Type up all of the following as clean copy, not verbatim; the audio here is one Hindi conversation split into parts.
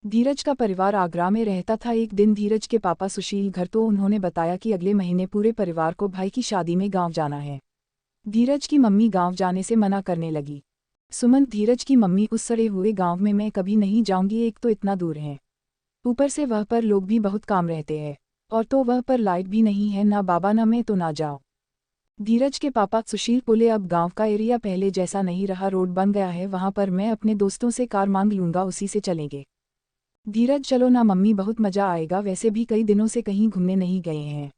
धीरज का परिवार आगरा में रहता था। एक दिन धीरज के पापा सुशील घर तो उन्होंने बताया कि अगले महीने पूरे परिवार को भाई की शादी में गांव जाना है। धीरज की मम्मी गांव जाने से मना करने लगी। सुमन, धीरज की मम्मी, उस सड़े हुए गांव में मैं कभी नहीं जाऊंगी, एक तो इतना दूर है, ऊपर से वह पर लोग भी बहुत काम रहते हैं, और तो वह पर लाइट भी नहीं है, ना बाबा ना मैं, तो ना जाओ। धीरज के पापा सुशील बोले, अब गांव का एरिया पहले जैसा नहीं रहा, रोड बन गया है, वहां पर मैं अपने दोस्तों से कार मांग लूंगा, उसी से चलेंगे। धीरज, चलो ना मम्मी, बहुत मजा आएगा, वैसे भी कई दिनों से कहीं घूमने नहीं गए हैं।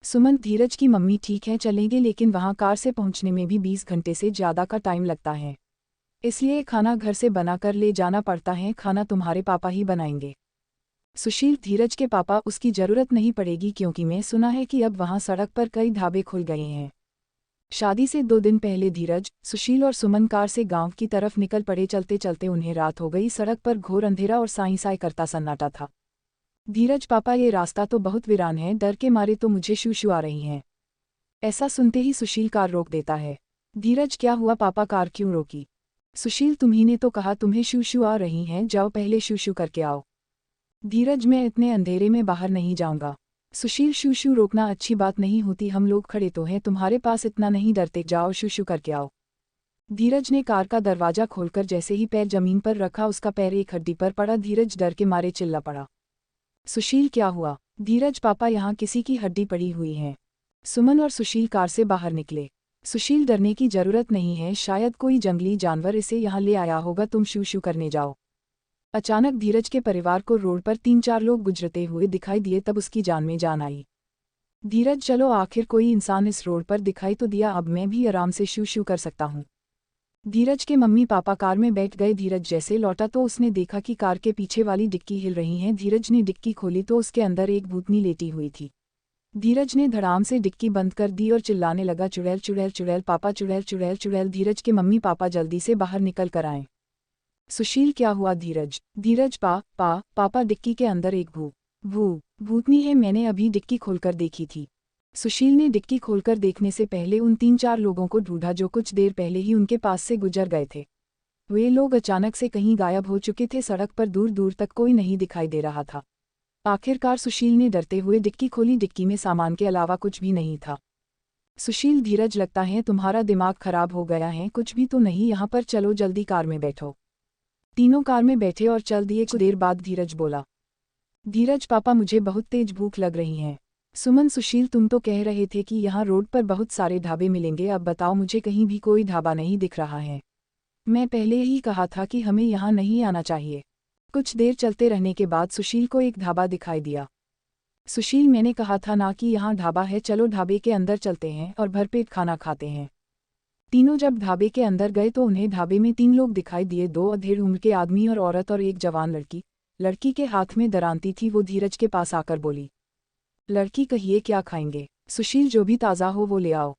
सुमन, धीरज की मम्मी, ठीक है चलेंगे, लेकिन वहां कार से पहुंचने में भी 20 घंटे से ज़्यादा का टाइम लगता है, इसलिए खाना घर से बनाकर ले जाना पड़ता है, खाना तुम्हारे पापा ही बनाएंगे। सुशील, धीरज के पापा, उसकी ज़रूरत नहीं पड़ेगी, क्योंकि मैं सुना है कि अब वहां सड़क पर कई ढाबे खुल गए हैं। शादी से 2 दिन पहले धीरज, सुशील और सुमन कार से गांव की तरफ निकल पड़े। चलते चलते उन्हें रात हो गई। सड़क पर घोर अंधेरा और साई साई करता सन्नाटा था। धीरज, पापा ये रास्ता तो बहुत वीरान है, डर के मारे तो मुझे शू आ रही हैं। ऐसा सुनते ही सुशील कार रोक देता है। धीरज, क्या हुआ पापा, कार क्यों रोकी? सुशील, तुम्ही ने तो कहा तुम्हें शू आ रही हैं, जाओ पहले शू करके आओ। धीरज, मैं इतने अंधेरे में बाहर नहीं जाऊंगा। सुशील, शू रोकना अच्छी बात नहीं होती, हम लोग खड़े तो हैं, तुम्हारे पास इतना नहीं डरते, जाओ शू करके आओ। धीरज ने कार का दरवाजा खोलकर जैसे ही पैर जमीन पर रखा, उसका पैर एक हड्डी पर पड़ा। धीरज डर के मारे चिल्ला पड़ा। सुशील, क्या हुआ? धीरज, पापा यहाँ किसी की हड्डी पड़ी हुई है। सुमन और सुशील कार से बाहर निकले। सुशील, डरने की जरूरत नहीं है, शायद कोई जंगली जानवर इसे यहाँ ले आया होगा, तुम शू करने जाओ। अचानक धीरज के परिवार को रोड पर 3-4 लोग गुजरते हुए दिखाई दिए, तब उसकी जान में जान आई। धीरज, चलो आखिर कोई इंसान इस रोड पर दिखाई तो दिया, अब मैं भी आराम से शू कर सकता हूँ। धीरज के मम्मी पापा कार में बैठ गए। धीरज जैसे लौटा तो उसने देखा कि कार के पीछे वाली डिक्की हिल रही है। धीरज ने डिक्की खोली तो उसके अंदर एक भूतनी लेटी हुई थी। धीरज ने धड़ाम से डिक्की बंद कर दी और चिल्लाने लगा, चुड़ैल चुड़ैल चुड़ैल पापा, चुड़ैल चुड़ैल चुड़ैल। धीरज के मम्मी पापा जल्दी से बाहर निकल कर आए। सुशील, क्या हुआ? धीरज, पापा, डिक्की के अंदर एक भूतनी है, मैंने अभी डिक्की खोलकर देखी थी। सुशील ने डिक्की खोलकर देखने से पहले उन 3-4 लोगों को ढूंढा जो कुछ देर पहले ही उनके पास से गुजर गए थे। वे लोग अचानक से कहीं गायब हो चुके थे, सड़क पर दूर दूर तक कोई नहीं दिखाई दे रहा था। आखिरकार सुशील ने डरते हुए डिक्की खोली। डिक्की में सामान के अलावा कुछ भी नहीं था। सुशील, धीरज, लगता है तुम्हारा दिमाग खराब हो गया है, कुछ भी तो नहीं यहाँ पर, चलो जल्दी कार में बैठो। तीनों कार में बैठे और चल दिए। कुछ देर बाद धीरज बोला, धीरज पापा, मुझे बहुत तेज भूख लग रही है। सुमन, सुशील, तुम तो कह रहे थे कि यहाँ रोड पर बहुत सारे ढाबे मिलेंगे, अब बताओ, मुझे कहीं भी कोई ढाबा नहीं दिख रहा है। मैं पहले ही कहा था कि हमें यहाँ नहीं आना चाहिए। कुछ देर चलते रहने के बाद सुशील को एक ढाबा दिखाई दिया। सुशील, मैंने कहा था ना कि यहाँ ढाबा है, चलो ढाबे के अंदर चलते हैं और भरपेट खाना खाते हैं। तीनों जब ढाबे के अंदर गए तो उन्हें ढाबे में 3 लोग दिखाई दिए, 2 अधेड़ उम्र के आदमी और औरत और एक जवान लड़की। लड़की के हाथ में दरांती थी। वो धीरज के पास आकर बोली, लड़की, कहिए क्या खाएंगे? सुशील, जो भी ताज़ा हो वो ले आओ।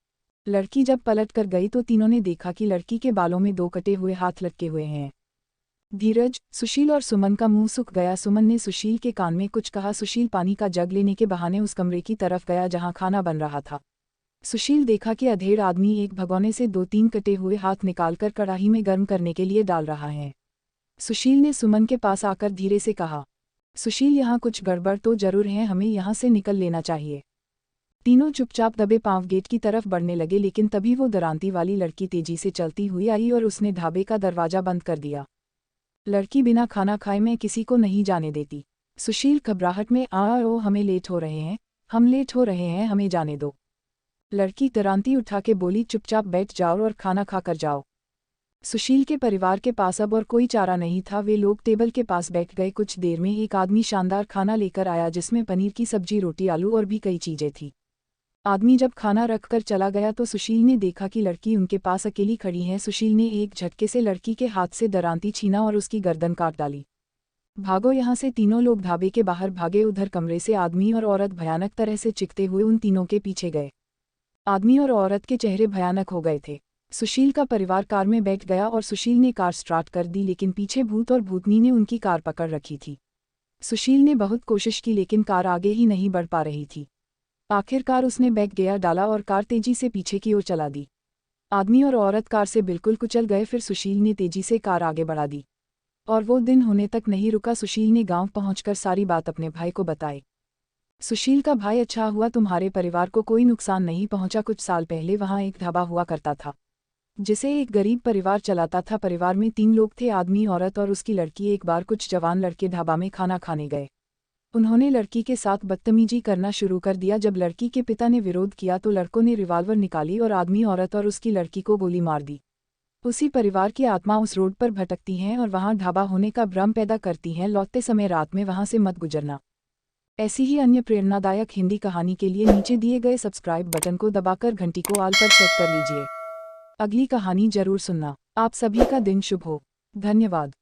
लड़की जब पलट कर गई तो तीनों ने देखा कि लड़की के बालों में 2 कटे हुए हाथ लटके हुए हैं। धीरज, सुशील और सुमन का मुंह सूख गया। सुमन ने सुशील के कान में कुछ कहा। सुशील पानी का जग लेने के बहाने उस कमरे की तरफ गया जहां खाना बन रहा था। सुशील देखा कि अधेड़ आदमी एक भगोने से 2-3 कटे हुए हाथ निकालकर कढ़ाई में गर्म करने के लिए डाल रहा है। सुशील ने सुमन के पास आकर धीरे से कहा, सुशील, यहाँ कुछ गड़बड़ तो जरूर है, हमें यहाँ से निकल लेना चाहिए। तीनों चुपचाप दबे पांव गेट की तरफ बढ़ने लगे, लेकिन तभी वो दरांती वाली लड़की तेजी से चलती हुई आई और उसने ढाबे का दरवाजा बंद कर दिया। लड़की, बिना खाना खाए मैं किसी को नहीं जाने देती। सुशील घबराहट में, ओ हमें लेट हो रहे हैं, हम लेट हो रहे हैं, हमें जाने दो। लड़की दरांती उठा के बोली, चुपचाप बैठ जाओ और खाना खाकर जाओ। सुशील के परिवार के पास अब और कोई चारा नहीं था। वे लोग टेबल के पास बैठ गए। कुछ देर में एक आदमी शानदार खाना लेकर आया जिसमें पनीर की सब्जी, रोटी, आलू और भी कई चीजें थी। आदमी जब खाना रखकर चला गया तो सुशील ने देखा कि लड़की उनके पास अकेली खड़ी है। सुशील ने एक झटके से लड़की के हाथ से दरांती छीना और उसकी गर्दन काट डाली। भागो यहाँ से! तीनों लोग ढाबे के बाहर भागे। उधर कमरे से आदमी और औरत भयानक तरह से चिखते हुए उन तीनों के पीछे गए। आदमी और औरत के चेहरे भयानक हो गए थे। सुशील का परिवार कार में बैठ गया और सुशील ने कार स्टार्ट कर दी, लेकिन पीछे भूत और भूतनी ने उनकी कार पकड़ रखी थी। सुशील ने बहुत कोशिश की लेकिन कार आगे ही नहीं बढ़ पा रही थी। आखिरकार उसने बैक गियर डाला और कार तेजी से पीछे की ओर चला दी। आदमी और औरत कार से बिल्कुल कुचल गए। फिर सुशील ने तेजी से कार आगे बढ़ा दी। और वो दिन होने तक नहीं रुका। सुशील ने गांव पहुंचकर सारी बात अपने भाई को बताई। सुशील का भाई, अच्छा हुआ तुम्हारे परिवार को कोई नुकसान नहीं पहुंचा। कुछ साल पहले वहां एक ढाबा हुआ करता था जिसे एक गरीब परिवार चलाता था। परिवार में 3 लोग थे, आदमी, औरत और उसकी लड़की। एक बार कुछ जवान लड़के ढाबा में खाना खाने गए। उन्होंने लड़की के साथ बदतमीजी करना शुरू कर दिया। जब लड़की के पिता ने विरोध किया तो लड़कों ने रिवॉल्वर निकाली और आदमी, औरत और उसकी लड़की को गोली मार दी। उसी परिवार की आत्मा उस रोड पर भटकती हैं और वहां ढाबा होने का भ्रम पैदा करती हैं। लौटते समय रात में वहां से मत गुजरना। ऐसी ही अन्य प्रेरणादायक हिंदी कहानी के लिए नीचे दिए गए सब्सक्राइब बटन को दबाकर घंटी को ऑल पर सेट कर लीजिए। अगली कहानी जरूर सुनना। आप सभी का दिन शुभ हो। धन्यवाद।